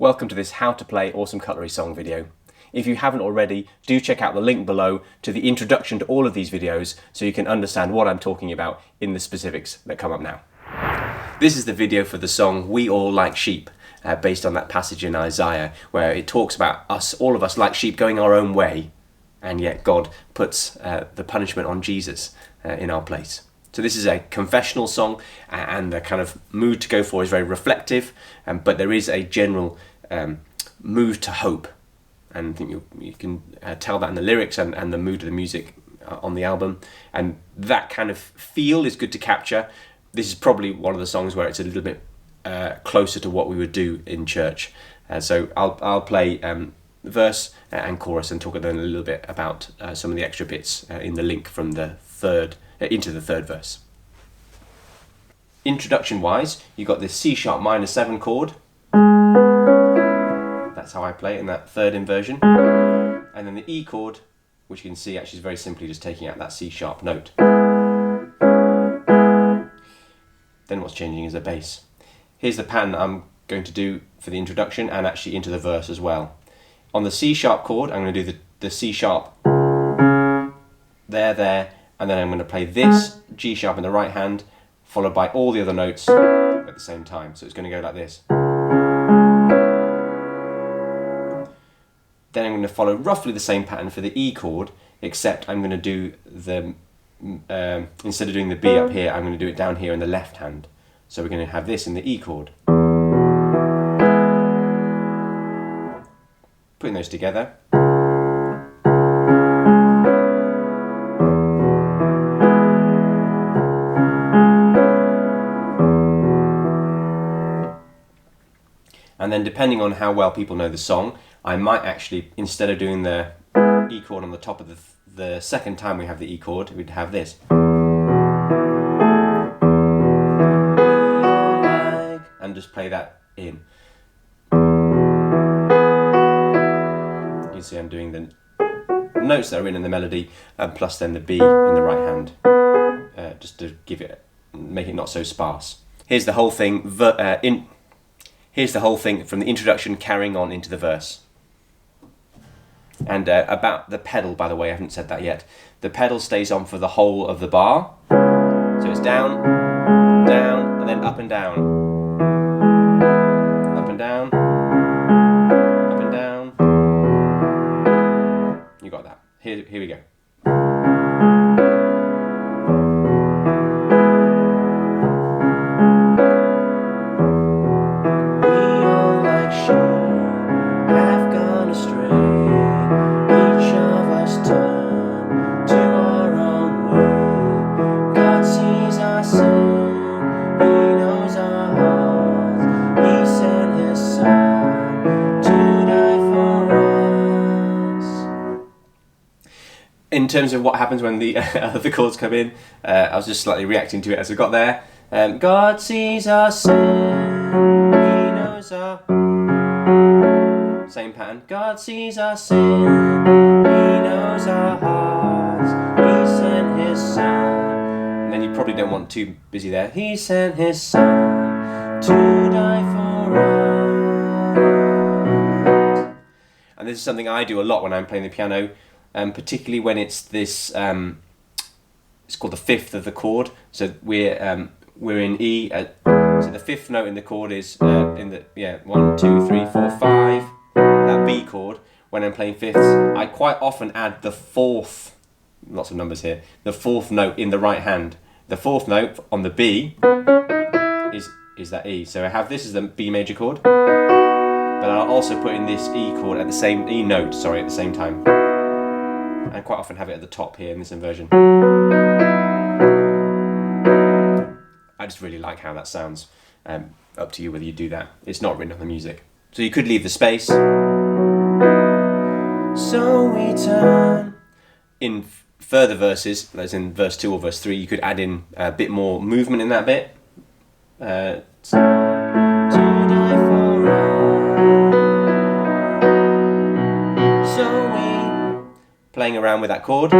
Welcome to this How to Play Awesome Cutlery song video. If you haven't already, do check out the link below to the introduction to all of these videos so you can understand what I'm talking about in the specifics that come up now. This is the video for the song We All Like Sheep, based on that passage in Isaiah where it talks about us, all of us like sheep going our own way, and yet God puts the punishment on Jesus in our place. So this is a confessional song, and the kind of mood to go for is very reflective, but there is a general move to hope, and I think you can tell that in the lyrics and the mood of the music on the album, and that kind of feel is good to capture. This is probably one of the songs where it's a little bit closer to what we would do in church. So I'll play verse and chorus and talk then a little bit about some of the extra bits in the link from the third into the third verse. Introduction wise, you got this C sharp minor 7 chord. That's how I play it in that third inversion. And then the E chord, which you can see actually is very simply just taking out that C sharp note. Then what's changing is the bass. Here's the pattern I'm going to do for the introduction and actually into the verse as well. On the C sharp chord, I'm going to do the C sharp there, and then I'm going to play this G sharp in the right hand, followed by all the other notes at the same time. So it's going to go like this. Then I'm going to follow roughly the same pattern for the E chord, except I'm going to do the, instead of doing the B up here, I'm going to do it down here in the left hand. So we're going to have this in the E chord. Putting those together. And then depending on how well people know the song, I might actually, instead of doing the E chord on the top of the second time we have the E chord, we'd have this. And just play that in. You see I'm doing the notes that are in the melody, plus then the B in the right hand, just to make it not so sparse. Here's the whole thing Here's the whole thing from the introduction carrying on into the verse. And about the pedal, by the way, I haven't said that yet. The pedal stays on for the whole of the bar. So it's down, down, and then up and down. Up and down, up and down. You got that. Here we go. In terms of what happens when the other chords come in, I was just slightly reacting to it as I got there. God sees our sin, He knows our... Same pattern. God sees our sin, He knows our hearts, He sent His Son. And then you probably don't want too busy there. He sent His Son to die for us. And this is something I do a lot when I'm playing the piano. Particularly when it's this, it's called the fifth of the chord. So we're in E. So the fifth note in the chord is in the 1, 2, 3, 4, 5. That B chord. When I'm playing fifths, I quite often add the fourth. Lots of numbers here. The fourth note in the right hand. The fourth note on the B is that E. So I have this as the B major chord, but I'll also put in this E chord at the same E note. Sorry, at the same time. And quite often have it at the top here in this inversion. I just really like how that sounds. Up to you whether you do that. It's not written on the music. So you could leave the space. So we turn. In further verses, as in verse 2 or verse 3, you could add in a bit more movement in that bit. To die for us. So we... Playing around with that chord.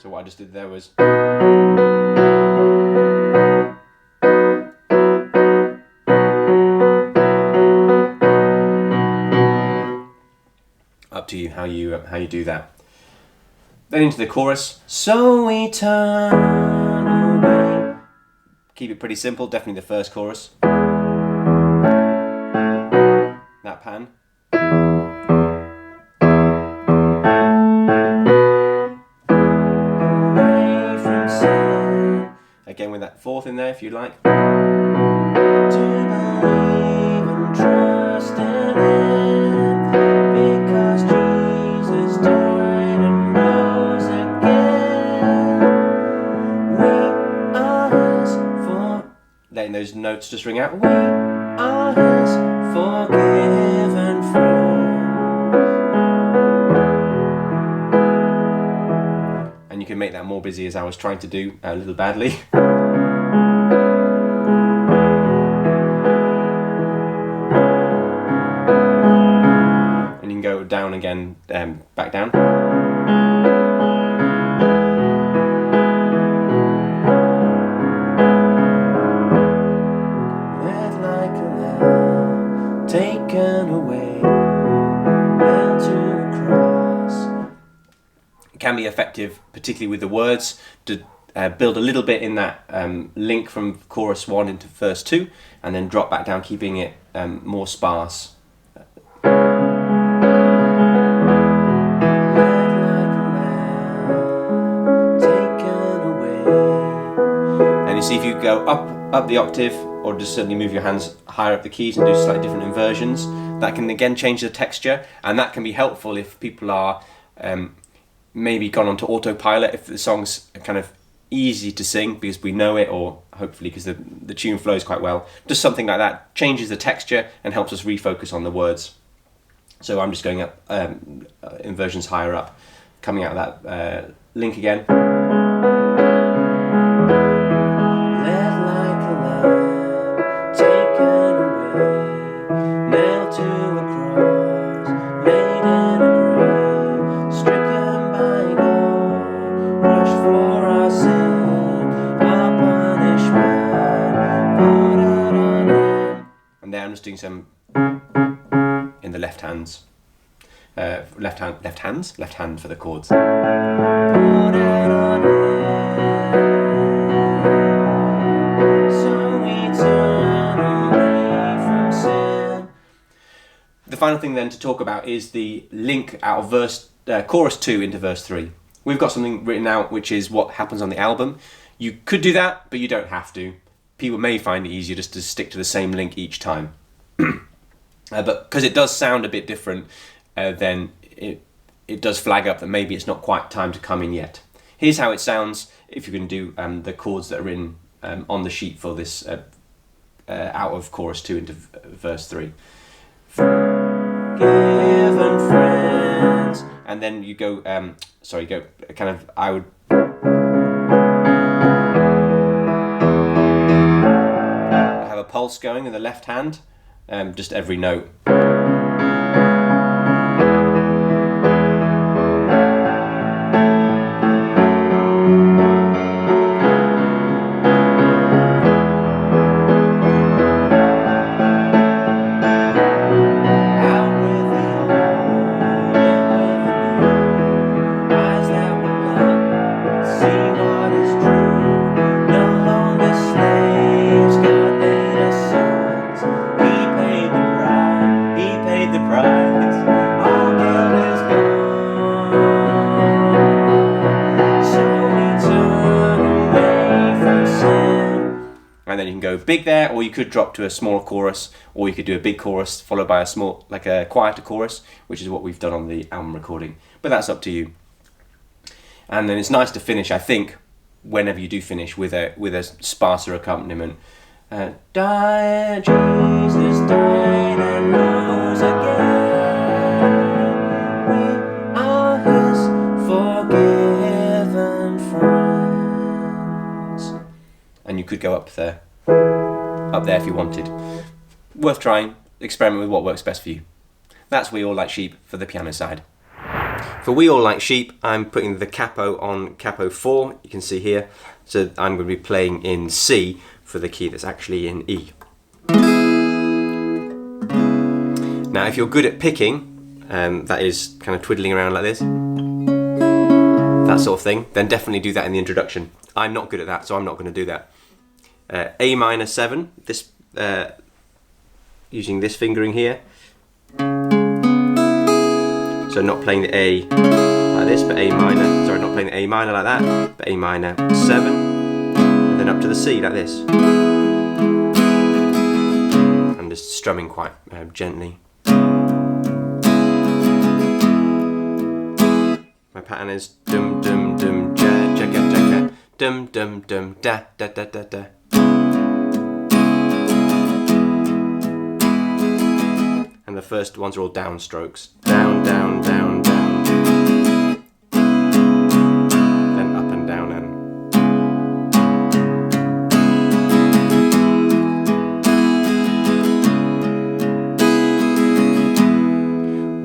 So what I just did there was to you how you do that. Then into the chorus. So we turn away. Keep it pretty simple, definitely the first chorus. That pan. Away from sin. Again with that fourth in there if you like. To believe and trust in Him, because Jesus died and rose again. We are His for. Letting those notes just ring out. We are His forgiven friends. And you can make that more busy, as I was trying to do a little badly. And you can go down again, back down. Led like a lamb, taken away, nailed to a cross. It can be effective, particularly with the words, to build a little bit in that link from chorus 1 into verse 2, and then drop back down, keeping it more sparse. And you see, if you go up the octave, or just certainly move your hands higher up the keys and do slightly different inversions, that can again change the texture, and that can be helpful if people are maybe gone onto autopilot, if the song's kind of easy to sing because we know it, or hopefully because the tune flows quite well. Just something like that changes the texture and helps us refocus on the words. So I'm just going up inversions higher up, coming out of that link again. Led like a lamb, taken away, nailed to a cross, laid in a grave, stricken by God, crushed for our sin, our punishment, poured out on Him. And there I'm just doing some in the left hands. Left hand for the chords. Poured out on Him, so we turn away from sin. The final thing then to talk about is the link out of chorus 2 into verse 3. We've got something written out which is what happens on the album. You could do that, but you don't have to. People may find it easier just to stick to the same link each time. But because it does sound a bit different, then it does flag up that maybe it's not quite time to come in yet. Here's how it sounds if you're going to do the chords that are written on the sheet for this out of chorus 2 into verse 3. Forgiven friends, and then you go go kind of, I would have a pulse going in the left hand, just every note. And then you can go big there, or you could drop to a smaller chorus, or you could do a big chorus followed by a small, like a quieter chorus, which is what we've done on the album recording. But that's up to you. And then it's nice to finish, I think, whenever you do finish, with a sparser accompaniment. Died, Jesus died and rose again. We are His forgiven friends. And you could go up there if you wanted. Worth trying. Experiment with what works best for you. That's We All Like Sheep for the piano side. For We All Like Sheep, I'm putting the capo on capo 4, you can see here. So I'm going to be playing in C for the key that's actually in E. Now if you're good at picking, that is kind of twiddling around like this, that sort of thing, then definitely do that in the introduction. I'm not good at that, so I'm not going to do that. A minor 7, this using this fingering here. So not playing the A like this, but A minor. Sorry, not playing the A minor like that, but A minor 7, and then up to the C like this. I'm just strumming quite gently. My pattern is dum dum dum ja jacka jacka dum dum dum da da da da da. And the first ones are all down strokes. Down, down, down, down. Then up and down and.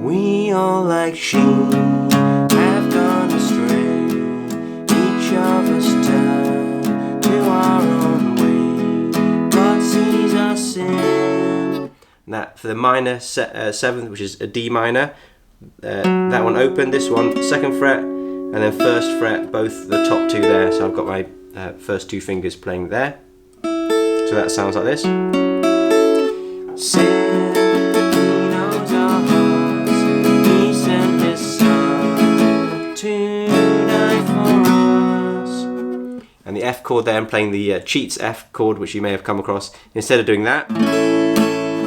We all like sheep have gone astray. Each of us turned to our own way. God sees our sin. That for the minor 7th, which is a D minor, that one open, this one 2nd fret, and then 1st fret, both the top 2 there. So I've got my first 2 fingers playing there. So that sounds like this. Sin, he knows our hearts, he sent his son to die for us. And the F chord there, I'm playing the Cheats F chord, which you may have come across. Instead of doing that,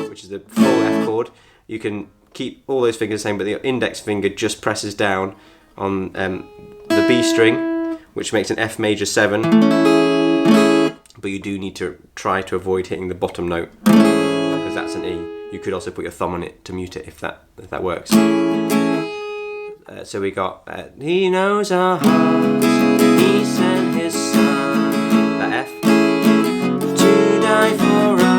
which is the full F chord, you can keep all those fingers the same, but the index finger just presses down on the B string, which makes an F major 7, but you do need to try to avoid hitting the bottom note, because that's an E. You could also put your thumb on it to mute it if that works. So we got, he knows our hearts, he sent his son, that F, to die for us.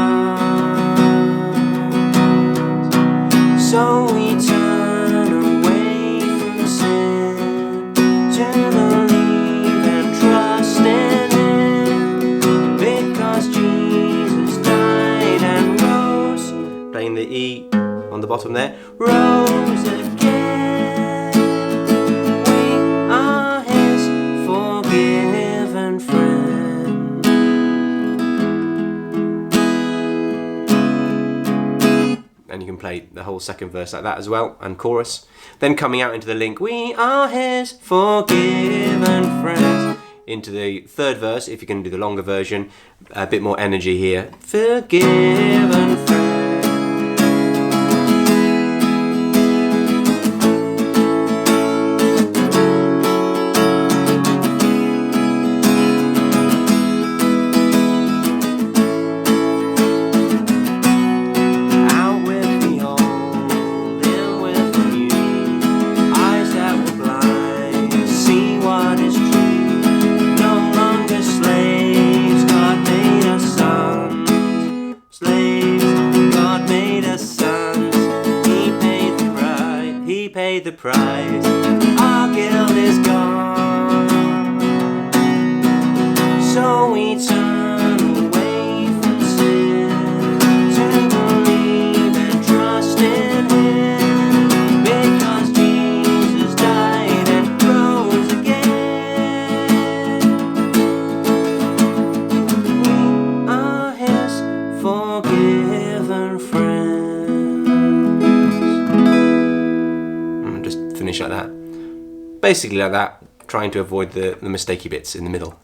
So we turn away from sin to believe and trust in Him, because Jesus died and rose. Playing the E on the bottom there. Rose again. We are His forgiven friend. And you can play the whole 2nd verse like that as well, and chorus. Then coming out into the link, we are His forgiven friends. Into the 3rd verse, if you're going to do the longer version, a bit more energy here. Forgiven friends. Paid the price, our guilt is gone. So we turn away from sin to believe and trust in Him, because Jesus died and rose again. We are His forgiven friends. Finish like that, basically like that, trying to avoid the mistakey bits in the middle.